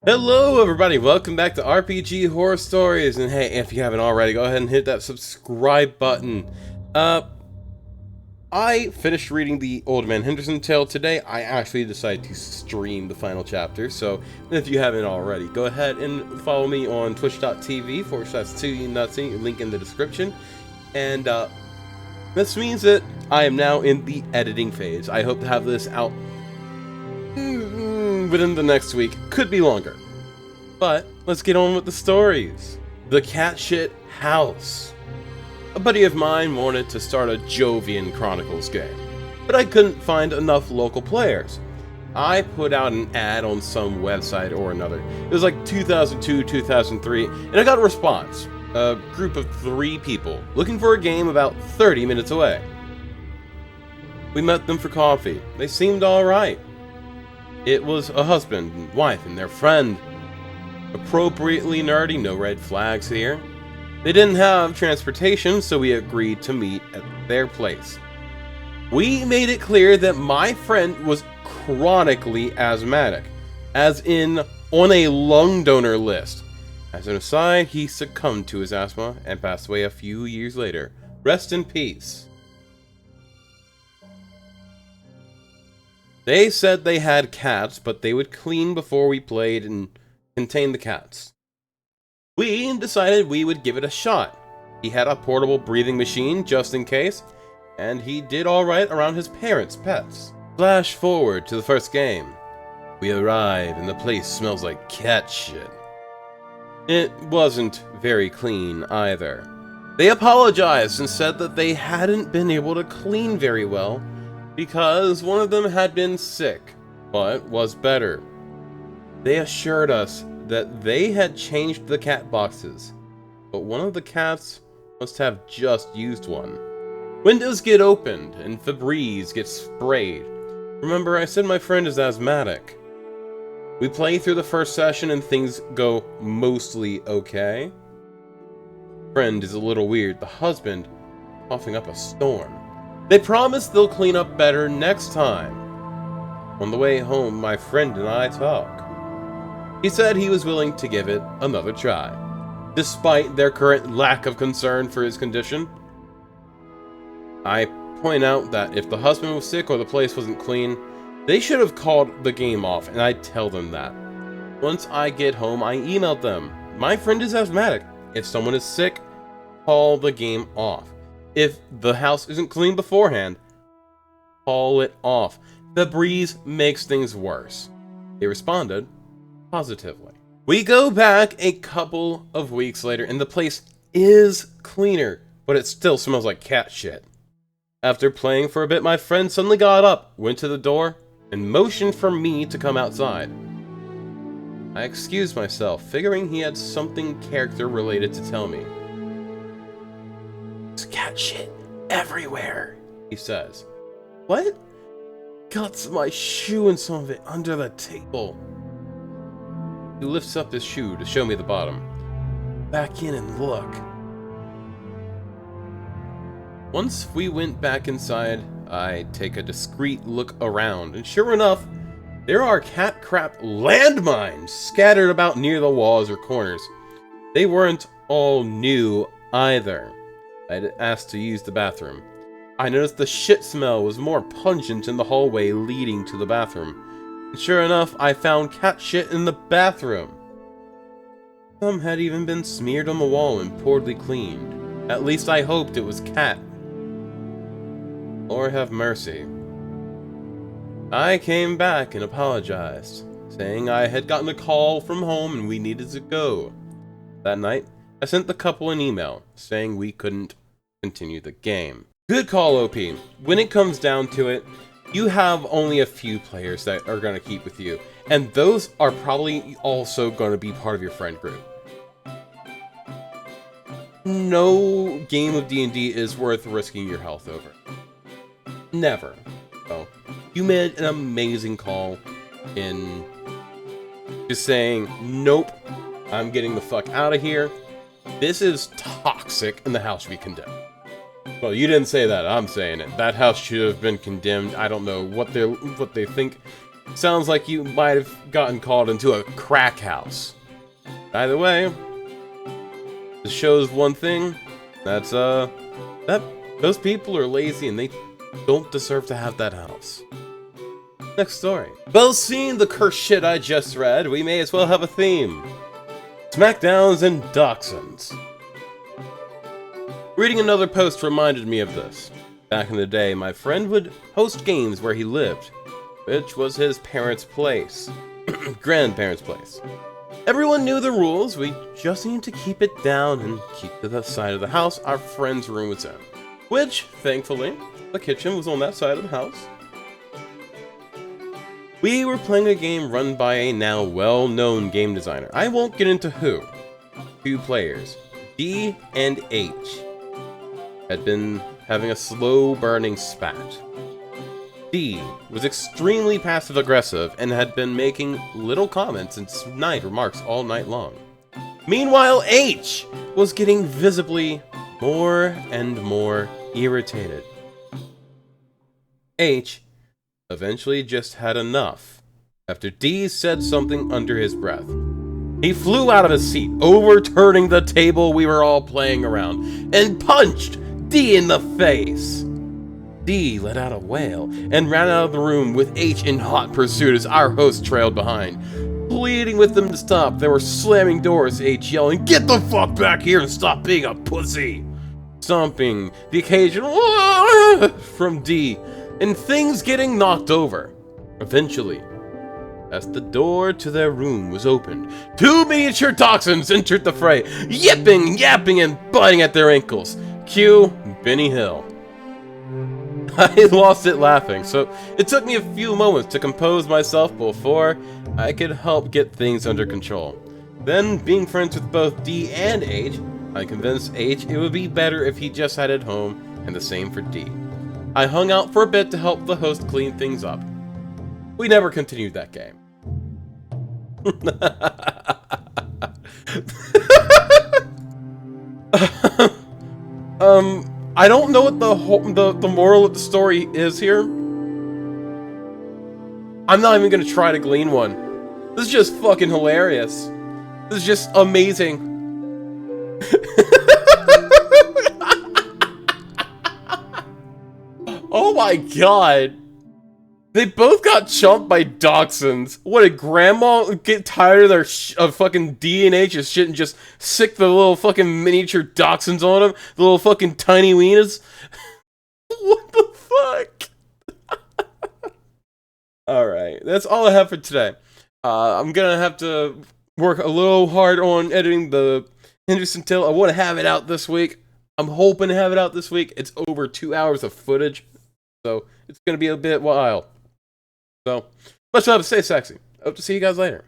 Hello everybody, welcome back to RPG Horror Stories, and hey, if you haven't already, go ahead and hit that subscribe button. I finished reading the Old Man Henderson tale today. I actually decided to stream the final chapter, so if you haven't already, go ahead and follow me on twitch.tv/2nutsy, link in the description. And this means that I am now in the editing phase. I hope to have this out within the next week. Could be longer. But let's get on with the stories. The Cat Shit House. A buddy of mine wanted to start a Jovian Chronicles game, but I couldn't find enough local players. I put out an ad on some website or another. It was like 2002, 2003, and I got a response. A group of 3 people looking for a game about 30 minutes away. We met them for coffee. They seemed alright. It was a husband and wife and their friend. Appropriately nerdy, no red flags here. They didn't have transportation, so we agreed to meet at their place. We made it clear that my friend was chronically asthmatic, as in on a lung donor list. As an aside, he succumbed to his asthma and passed away a few years later. Rest in peace. They said they had cats, but they would clean before we played and contain the cats. We decided we would give it a shot. He had a portable breathing machine just in case, and he did alright around his parents' pets. Flash forward to the first game. We arrive and the place smells like cat shit. It wasn't very clean either. They apologized and said that they hadn't been able to clean very well because one of them had been sick, but was better. They assured us that they had changed the cat boxes, but one of the cats must have just used one. Windows get opened and Febreze gets sprayed. Remember, I said my friend is asthmatic. We play through the first session and things go mostly okay. Friend is a little weird, the husband coughing up a storm. They promise they'll clean up better next time. On the way home, my friend and I talk. He said he was willing to give it another try, despite their current lack of concern for his condition. I point out that if the husband was sick or the place wasn't clean, they should have called the game off, and I tell them that. Once I get home, I emailed them. My friend is asthmatic. If someone is sick, call the game off. If the house isn't clean beforehand, call it off. Febreze makes things worse. They responded positively. We go back a couple of weeks later and the place is cleaner, but it still smells like cat shit. After playing for a bit, my friend suddenly got up, went to the door, and motioned for me to come outside. I excused myself, figuring he had something character related to tell me. There's cat shit everywhere, he says. What? Got my shoe and some of it under the table. He lifts up his shoe to show me the bottom. Back in and look. Once we went back inside, I take a discreet look around, and sure enough, there are cat crap landmines scattered about near the walls or corners. They weren't all new either. I'd asked to use the bathroom. I noticed the shit smell was more pungent in the hallway leading to the bathroom. And sure enough, I found cat shit in the bathroom. Some had even been smeared on the wall and poorly cleaned. At least I hoped it was cat. Lord have mercy. I came back and apologized, saying I had gotten a call from home and we needed to go. That night, I sent the couple an email, saying we couldn't continue the game. Good call, OP. When it comes down to it, you have only a few players that are going to keep with you, and those are probably also going to be part of your friend group. No game of D&D is worth risking your health over. Never. So, you made an amazing call in just saying, nope, I'm getting the fuck out of here. This is toxic and the house should be condemned. Well, you didn't say that, I'm saying it. That house should have been condemned. I don't know what they think Sounds like you might have gotten called into a crack house. Either way, this shows one thing. That's, that those people are lazy and they don't deserve to have that house. Next story. Well, seeing the cursed shit I just read, we may as well have a theme. Smackdowns and Dachshunds. Reading another post reminded me of this. Back in the day, my friend would host games where he lived, which was his parents' place. Grandparents' place. Everyone knew the rules, we just needed to keep it down and keep to the side of the house our friend's room was in. Which, thankfully, the kitchen was on that side of the house. We were playing a game run by a now well-known game designer. I won't get into who. Two players, D and H, had been having a slow-burning spat. D was extremely passive-aggressive and had been making little comments and snide remarks all night long. Meanwhile, H was getting visibly more and more irritated. H eventually just had enough after D said something under his breath. He flew out of his seat, overturning the table we were all playing around, and punched D in the face. D let out a wail and ran out of the room with H in hot pursuit as our host trailed behind. Pleading with them to stop, they were slamming doors, H yelling, "Get the fuck back here and stop being a pussy!" Stomping the occasional from D, and things getting knocked over. Eventually, as the door to their room was opened, two miniature dachshunds entered the fray, yipping, yapping, and biting at their ankles. Cue Benny Hill. I lost it laughing, so it took me a few moments to compose myself before I could help get things under control. Then, being friends with both D and H, I convinced H it would be better if he just headed home, and the same for D. I hung out for a bit to help the host clean things up. We never continued that game. I don't know what the moral of the story is here. I'm not even gonna try to glean one. This is just fucking hilarious. This is just amazing. Oh my god. They both got chomped by dachshunds. What, did grandma get tired of their fucking D and H's shit and just sick the little fucking miniature dachshunds on them? The little fucking tiny wieners? What the fuck? Alright, that's all I have for today. I'm gonna have to work a little hard on editing the Henderson Tale. I want to have it out this week. I'm hoping to have it out this week. It's over 2 hours of footage, so it's gonna be a bit wild. So, much love, stay sexy. Hope to see you guys later.